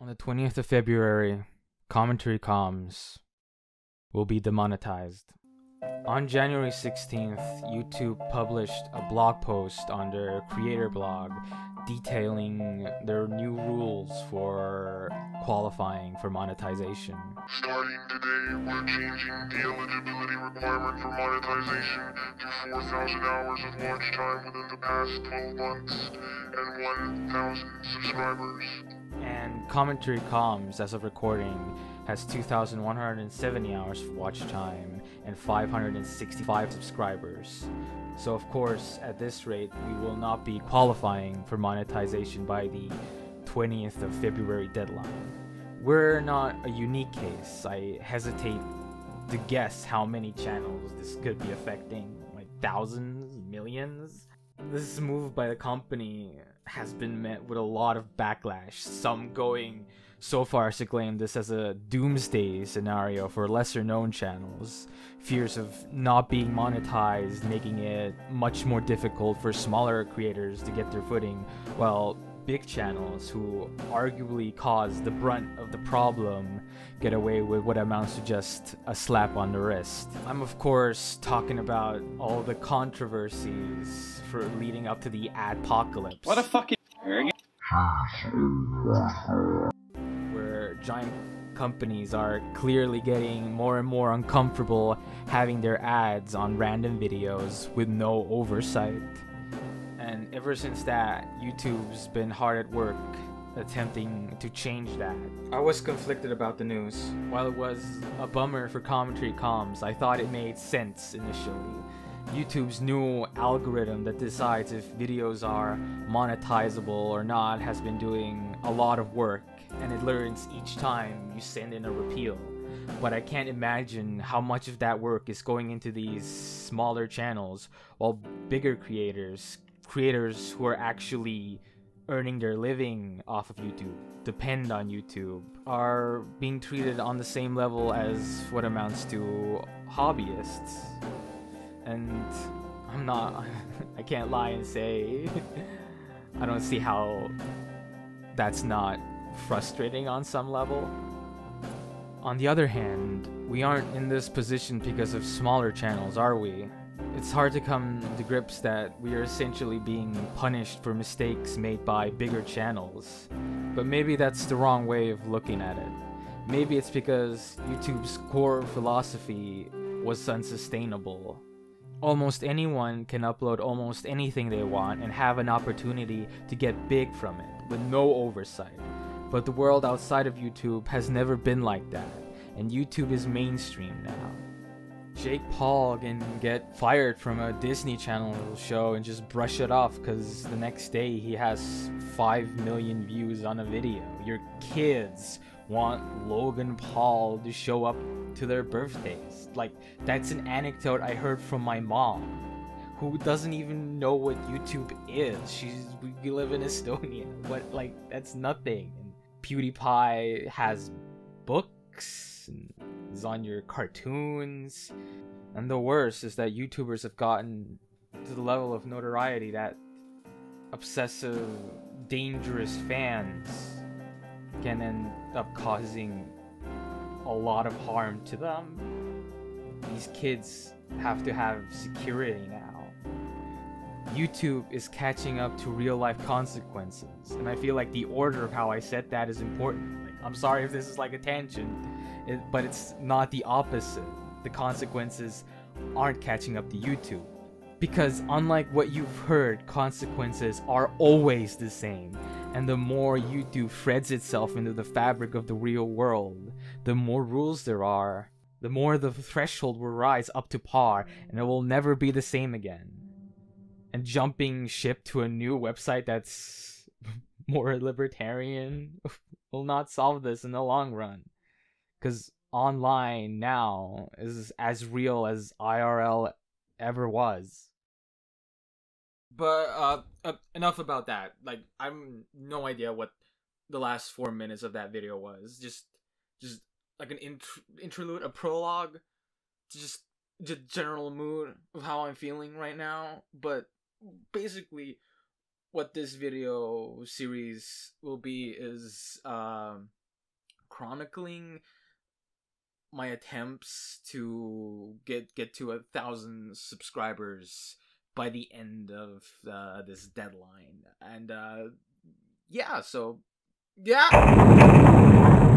On the 20th of February, commentary comms will be demonetized. On January 16th, YouTube published a blog post on their creator blog detailing their new rules for qualifying for monetization. Starting today, we're changing the eligibility requirement for monetization to 4,000 hours of watch time within the past 12 months and 1,000 subscribers. And Commentary Comms, as of recording, has 2,170 hours of watch time and 565 subscribers. So of course, at this rate, we will not be qualifying for monetization by the 20th of February deadline. We're not a unique case. I hesitate to guess how many channels this could be affecting, like thousands, millions. This move by the company has been met with a lot of backlash, some going so far as to claim this as a doomsday scenario for lesser known channels, fears of not being monetized making it much more difficult for smaller creators to get their footing, while big channels who arguably cause the brunt of the problem get away with what amounts to just a slap on the wrist. I'm of course talking about all the controversies for leading up to the adpocalypse. What a fucking where giant companies are clearly getting more and more uncomfortable having their ads on random videos with no oversight. And ever since that, YouTube's been hard at work attempting to change that. I was conflicted about the news. While it was a bummer for Commentary Comms, I thought it made sense initially. YouTube's new algorithm that decides if videos are monetizable or not has been doing a lot of work, and it learns each time you send in a repeal. But I can't imagine how much of that work is going into these smaller channels, while bigger creators who are actually earning their living off of YouTube, depend on YouTube, are being treated on the same level as what amounts to hobbyists. And I can't lie and say I don't see how that's not frustrating on some level. On the other hand, we aren't in this position because of smaller channels, are we? It's hard to come to grips that we are essentially being punished for mistakes made by bigger channels. But maybe that's the wrong way of looking at it. Maybe it's because YouTube's core philosophy was unsustainable. Almost anyone can upload almost anything they want and have an opportunity to get big from it, with no oversight. But the world outside of YouTube has never been like that, and YouTube is mainstream now. Jake Paul can get fired from a Disney Channel show and just brush it off because the next day he has 5 million views on a video. Your kids want Logan Paul to show up to their birthdays. Like, that's an anecdote I heard from my mom, who doesn't even know what YouTube is. We live in Estonia. What, like, that's nothing. And PewDiePie has books and is on your cartoons. And the worst is that YouTubers have gotten to the level of notoriety that obsessive, dangerous fans can end up causing a lot of harm to them. These kids have to have security now. YouTube is catching up to real life consequences, and I feel like the order of how I said that is important. Like, I'm sorry if this is like a tangent, but it's not the opposite. The consequences aren't catching up to YouTube. Because unlike what you've heard, consequences are always the same. And the more YouTube threads itself into the fabric of the real world, the more rules there are, the more the threshold will rise up to par, and it will never be the same again. And jumping ship to a new website that's more libertarian will not solve this in the long run. Because online now is as real as IRL ever was. But enough about that. Like, I've no idea what the last 4 minutes of that video was. Just like an interlude, a prologue to just the general mood of how I'm feeling right now. But basically, what this video series will be is chronicling my attempts to get to 1,000 subscribers by the end of this deadline. And yeah, so yeah.